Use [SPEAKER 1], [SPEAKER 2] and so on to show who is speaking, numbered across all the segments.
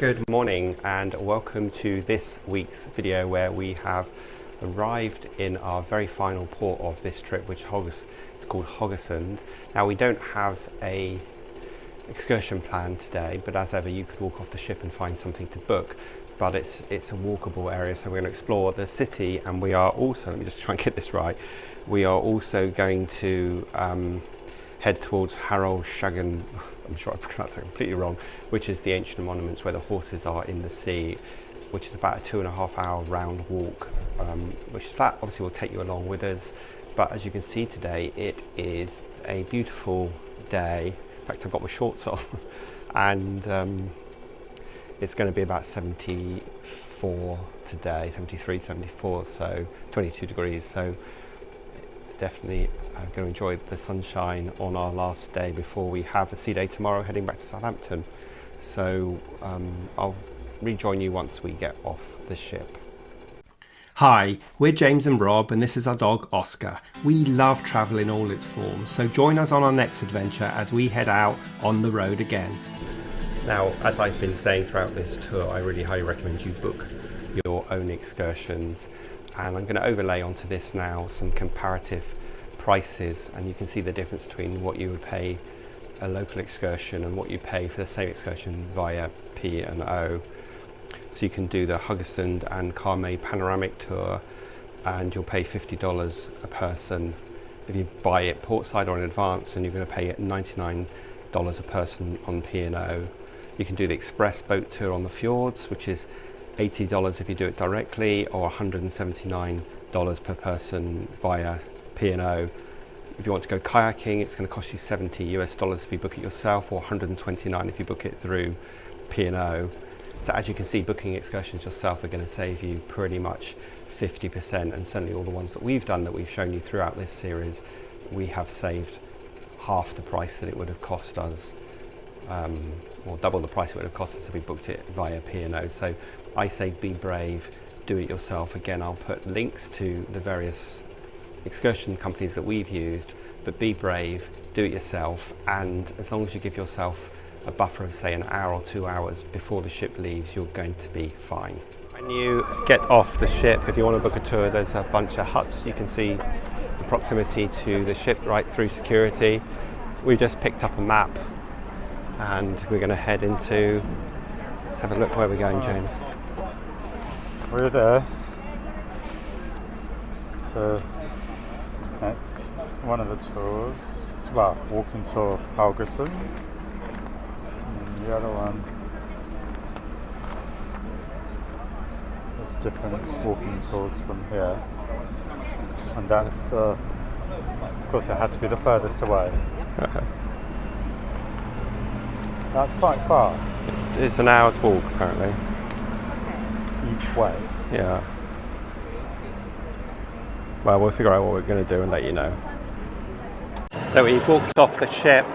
[SPEAKER 1] Good morning and welcome to this week's video where we have arrived in our very final port of this trip, which is called Haugesund. Now we don't have a excursion plan today, but as ever you could walk off the ship and find something to book, but it's a walkable area, so we're going to explore the city, and we are also, let me just try and get this right, we are also going to head towards Haraldshagen, I'm sure I pronounced that completely wrong, which is the ancient monuments where the horses are in the sea, which is about a 2.5 hour round walk, which is flat. Obviously we'll take you along with us, but as you can see today it is a beautiful day. In fact, I've got my shorts on and it's going to be about 74 today, 73, 74, so 22 degrees, so definitely going to enjoy the sunshine on our last day before we have a sea day tomorrow heading back to Southampton. So I'll rejoin you once we get off the ship.
[SPEAKER 2] Hi, we're James and Rob, and this is our dog Oscar. We love travel in all its forms, so join us on our next adventure as we head out on the road again.
[SPEAKER 1] Now, as I've been saying throughout this tour, I really highly recommend you book your own excursions, and I'm going to overlay onto this now some comparative prices, and you can see the difference between what you would pay a local excursion and what you pay for the same excursion via P&O. So you can do the Haugesund and Carme panoramic tour and you'll pay $50 a person if you buy it portside or in advance, and you're going to pay $99 a person on P&O. You can do the express boat tour on the fjords, which is $80 if you do it directly, or $179 per person via P&O. If you want to go kayaking, it's going to cost you $70 if you book it yourself, or $129 if you book it through P&O. So as you can see, booking excursions yourself are going to save you pretty much 50%, and certainly all the ones that we've done that we've shown you throughout this series, we have saved half the price that it would have cost us, or double the price it would have cost us if we booked it via P&O. So I say be brave, do it yourself. Again, I'll put links to the various excursion companies that we've used, but be brave, do it yourself, and as long as you give yourself a buffer of say an hour or 2 hours before the ship leaves, you're going to be fine. When you get off the ship, if you want to book a tour, there's a bunch of huts. You can see the proximity to the ship right through security. We just picked up a map and we're going to head into, let's have a look where we're going, James.
[SPEAKER 3] We're there. So that's one of the tours, well, walking tour of Haugesund. And the other one, there's different walking tours from here. And that's the, of course it had to be the furthest away. That's quite far.
[SPEAKER 1] It's an hour's walk apparently.
[SPEAKER 3] Each way?
[SPEAKER 1] Yeah. Well, we'll figure out what we're going to do and let you know. So we walked off the ship,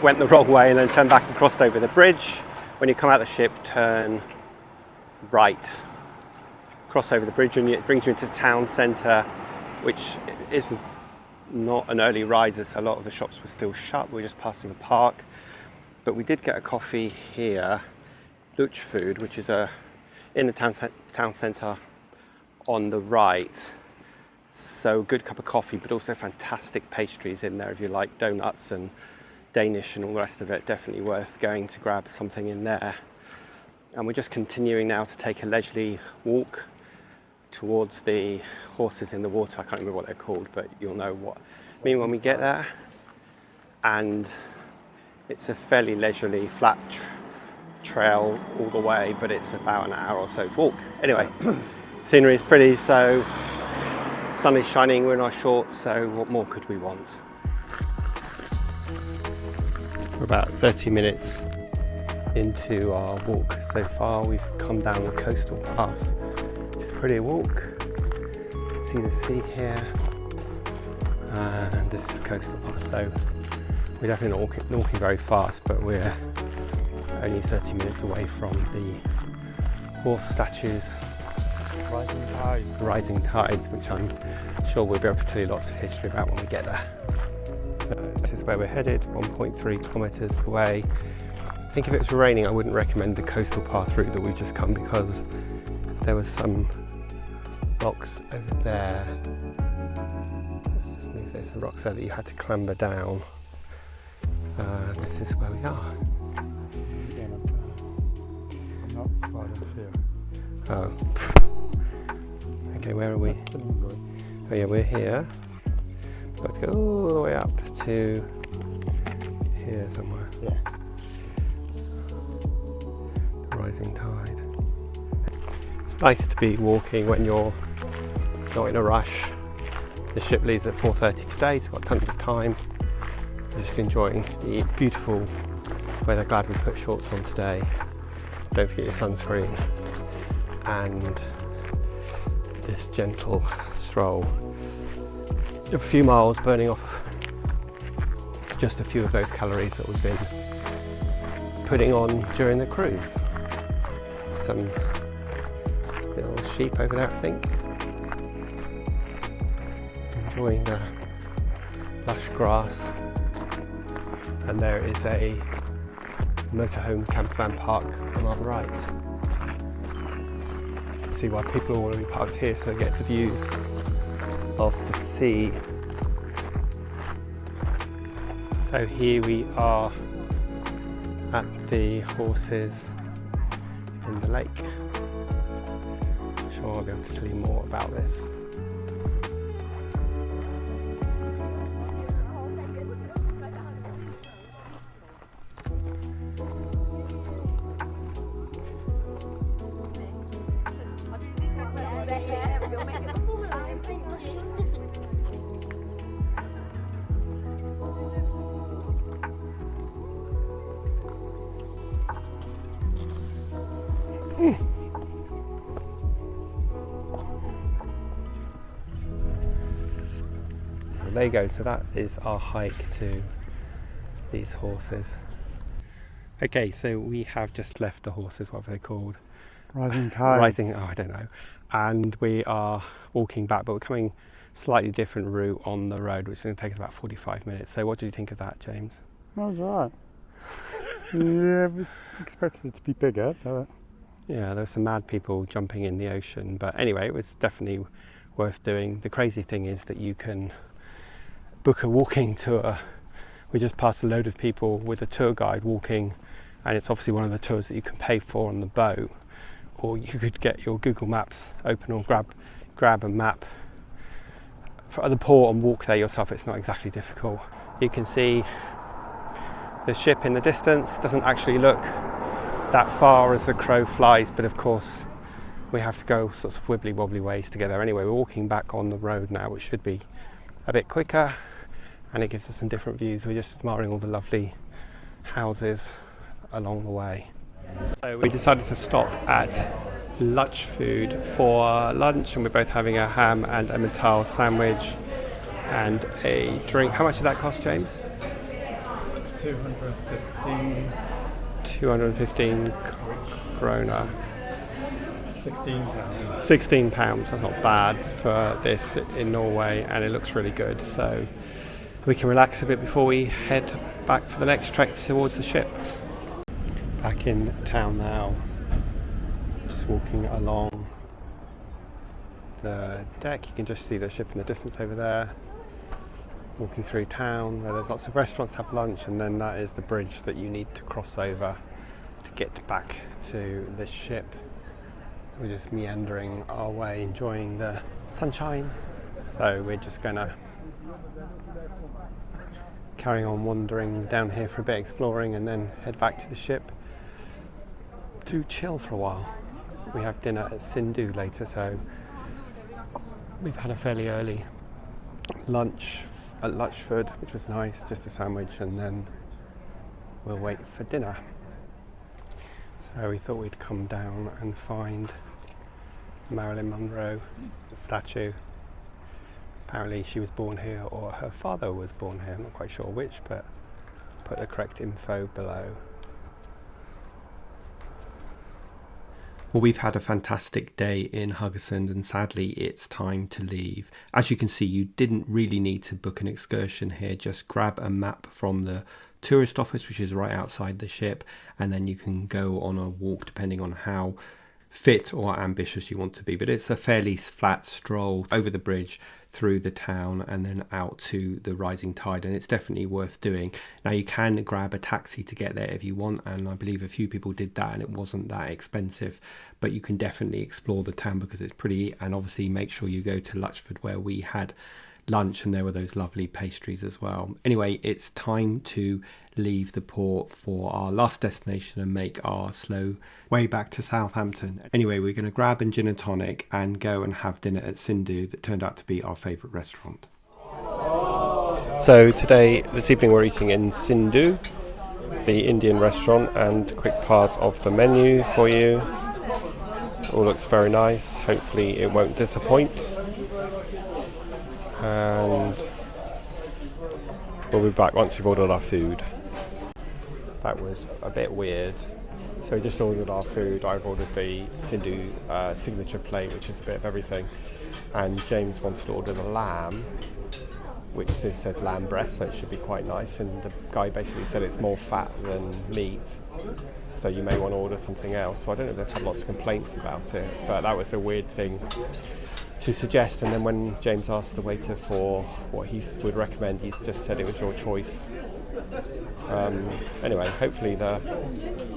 [SPEAKER 1] went the wrong way and then turned back and crossed over the bridge. When you come out of the ship, turn right, cross over the bridge, and it brings you into the town centre, which is not an early riser, so a lot of the shops were still shut. We were just passing a park, but we did get a coffee here, Lutchfood, which is in the town centre on the right. So good cup of coffee, but also fantastic pastries in there if you like donuts and Danish and all the rest of it. Definitely worth going to grab something in there. And we're just continuing now to take a leisurely walk towards the horses in the water. I can't remember what they're called, but you'll know what I mean when we get there. And it's a fairly leisurely flat trail all the way, but it's about an hour or so to walk. Anyway, scenery is pretty, so sun is shining, we're in our shorts, so what more could we want? We're about 30 minutes into our walk so far. We've come down the coastal path, which is a pretty walk. You can see the sea here, and this is the coastal path, so we're definitely not walking very fast, but we're only 30 minutes away from the horse statues. Rising tides, which I'm sure we'll be able to tell you lots of history about when we get there. This is where we're headed, 1.3 kilometres away. I think if it was raining I wouldn't recommend the coastal path route that we've just come, because there was some rocks over there. Let's just move this. Some rocks there that you had to clamber down. This is where we are.
[SPEAKER 3] Not far enough here.
[SPEAKER 1] Oh. Okay, where are we? Oh yeah, we're here. We've got to go all the way up to here somewhere.
[SPEAKER 3] Yeah.
[SPEAKER 1] The rising tide. It's nice to be walking when you're not in a rush. The ship leaves at 4:30 today, so we've got tons of time. Just enjoying the beautiful weather. Glad we put shorts on today. Don't forget your sunscreen. And this gentle stroll of a few miles, burning off just a few of those calories that we've been putting on during the cruise. Some little sheep over there, I think, enjoying the lush grass. And there is a motorhome campervan park on our right. See why people are already parked here, so they get the views of the sea. So here we are at the horses in the lake. I'm sure I'll be able to tell you more about this. There you go, so that is our hike to these horses. Okay, so we have just left the horses, what are they called?
[SPEAKER 3] Rising tides.
[SPEAKER 1] Rising, oh I don't know. And we are walking back, but we're coming slightly different route on the road, which is going to take us about 45 minutes. So what did you think of that, James?
[SPEAKER 3] That was alright. Yeah, we expected it to be bigger, but...
[SPEAKER 1] Yeah, there were some mad people jumping in the ocean, but anyway, it was definitely worth doing. The crazy thing is that you can book a walking tour. We just passed a load of people with a tour guide walking, and it's obviously one of the tours that you can pay for on the boat, or you could get your Google Maps open or grab a map for the port and walk there yourself. It's not exactly difficult. You can see the ship in the distance. Doesn't actually look that far as the crow flies, but of course we have to go sorts of wibbly wobbly ways to get there. Anyway, we're walking back on the road now, which should be a bit quicker, and it gives us some different views. We're just admiring all the lovely houses along the way. So we decided to stop at Lutchfood for lunch, and we're both having a ham and Emmental sandwich and a drink. How much did that cost, James? 215 krona. £16. That's not bad for this in Norway, and it looks really good. So we can relax a bit before we head back for the next trek towards the ship. Back in town now, just walking along the deck. You can just see the ship in the distance over there. Walking through town where there's lots of restaurants to have lunch, and then that is the bridge that you need to cross over to get back to the ship. So we're just meandering our way, enjoying the sunshine. So we're just gonna carry on wandering down here for a bit, exploring, and then head back to the ship to chill for a while. We have dinner at Sindhu later, so we've had a fairly early lunch at Lutchfood, which was nice, just a sandwich, and then we'll wait for dinner. So we thought we'd come down and find Marilyn Monroe statue. Apparently she was born here, or her father was born here, I'm not quite sure which, but put the correct info below.
[SPEAKER 2] Well, we've had a fantastic day in Haugesund, and sadly it's time to leave. As you can see, you didn't really need to book an excursion here. Just grab a map from the tourist office, which is right outside the ship, and then you can go on a walk depending on how fit or ambitious you want to be. But it's a fairly flat stroll over the bridge through the town and then out to the rising tide, and it's definitely worth doing. Now, you can grab a taxi to get there if you want, and I believe a few people did that and it wasn't that expensive, but you can definitely explore the town because it's pretty. And obviously make sure you go to Lutchfood, where we had lunch, and there were those lovely pastries as well. Anyway, it's time to leave the port for our last destination and make our slow way back to Southampton. Anyway, we're going to grab a gin and tonic and go and have dinner at Sindhu, that turned out to be our favourite restaurant.
[SPEAKER 1] So this evening we're eating in Sindhu, the Indian restaurant, and quick pass of the menu for you. All looks very nice. Hopefully it won't disappoint. And we'll be back once we've ordered our food. That was a bit weird. So we just ordered our food. I've ordered the Sindhu signature plate, which is a bit of everything. And James wanted to order the lamb, which said lamb breast, so it should be quite nice. And the guy basically said it's more fat than meat, so you may want to order something else. So I don't know if they've had lots of complaints about it, but that was a weird thing to suggest. And then when James asked the waiter for what he would recommend, he just said it was your choice. Anyway, hopefully the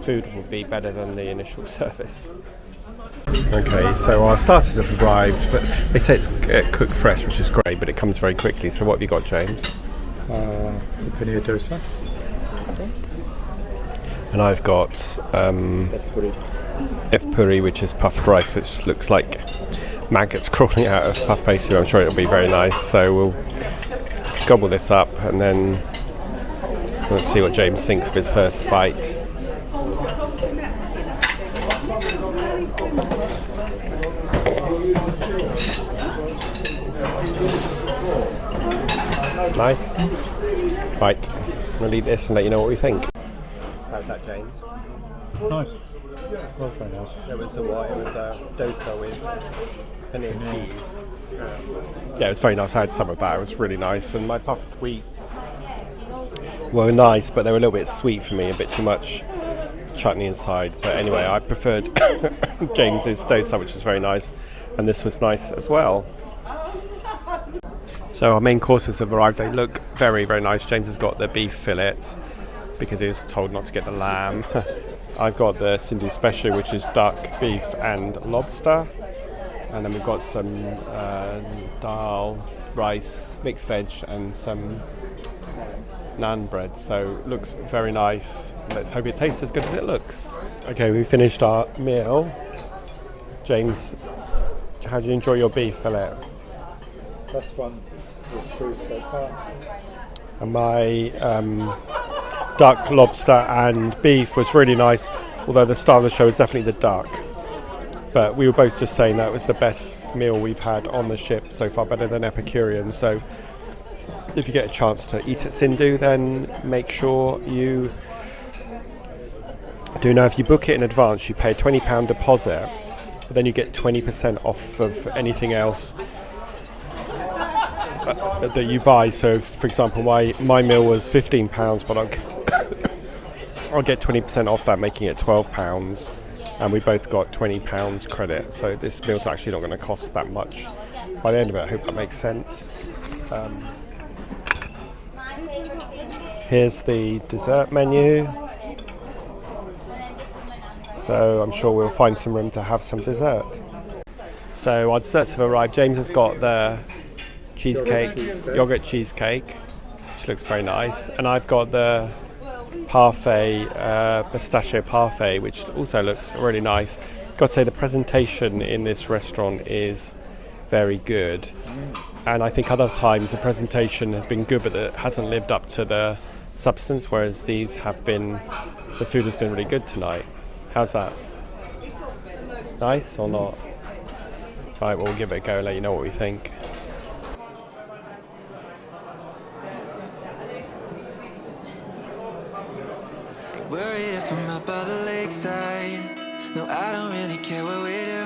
[SPEAKER 1] food will be better than the initial service. Okay, so our starters have arrived, but they say it's cooked fresh, which is great, but it comes very quickly. So what have you got, James?
[SPEAKER 3] The paneer dosa.
[SPEAKER 1] And I've got F puri, which is puffed rice, which looks like maggots crawling out of puff pastry. I'm sure it'll be very nice. So we'll gobble this up and then let's see what James thinks of his first bite. Nice. Right, we'll eat this and let you know what we think. How's that, James?
[SPEAKER 3] Nice. Well, very nice.
[SPEAKER 1] It was a dosa with paneer cheese. Yeah, it was very nice. I had some of that. It was really nice. And my puffed wheat were nice, but they were a little bit sweet for me, a bit too much chutney inside. But anyway, I preferred James's dosa, which was very nice, and this was nice as well. So our main courses have arrived. They look very, very nice. James has got the beef fillet because he was told not to get the lamb. I've got the Sindhu special, which is duck, beef and lobster. And then we've got some dal, rice, mixed veg and some naan bread. So it looks very nice. Let's hope it tastes as good as it looks. Okay, we finished our meal. James, how do you enjoy your beef fillet?
[SPEAKER 3] Best one was through so far.
[SPEAKER 1] And my duck, lobster and beef was really nice, although the star of the show is definitely the duck. But we were both just saying that was the best meal we've had on the ship so far, better than Epicurean. So if you get a chance to eat at Sindhu, then make sure you do know if you book it in advance, you pay a £20 deposit, but then you get 20% off of anything else that you buy. So for example, my meal was £15, but I'll get 20% off that, making it £12, and we both got £20 credit, so this meal's actually not going to cost that much by the end of it. I hope that makes sense. Here's the dessert menu, so I'm sure we'll find some room to have some dessert. So our desserts have arrived. James has got the yogurt cheesecake, which looks very nice, and I've got the parfait, pistachio parfait, which also looks really nice. Got to say, the presentation in this restaurant is very good, and I think other times the presentation has been good, but it hasn't lived up to the substance, whereas the food has been really good tonight. How's that? Nice or not? Right, well, we'll give it a go, let you know what we think.
[SPEAKER 4] We're here from up by the lakeside. No, I don't really care what we do,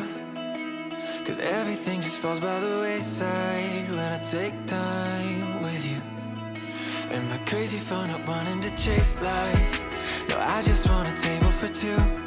[SPEAKER 4] 'cause everything just falls by the wayside when I take time with you. Am I crazy for not wanting to chase lights? No, I just want a table for two.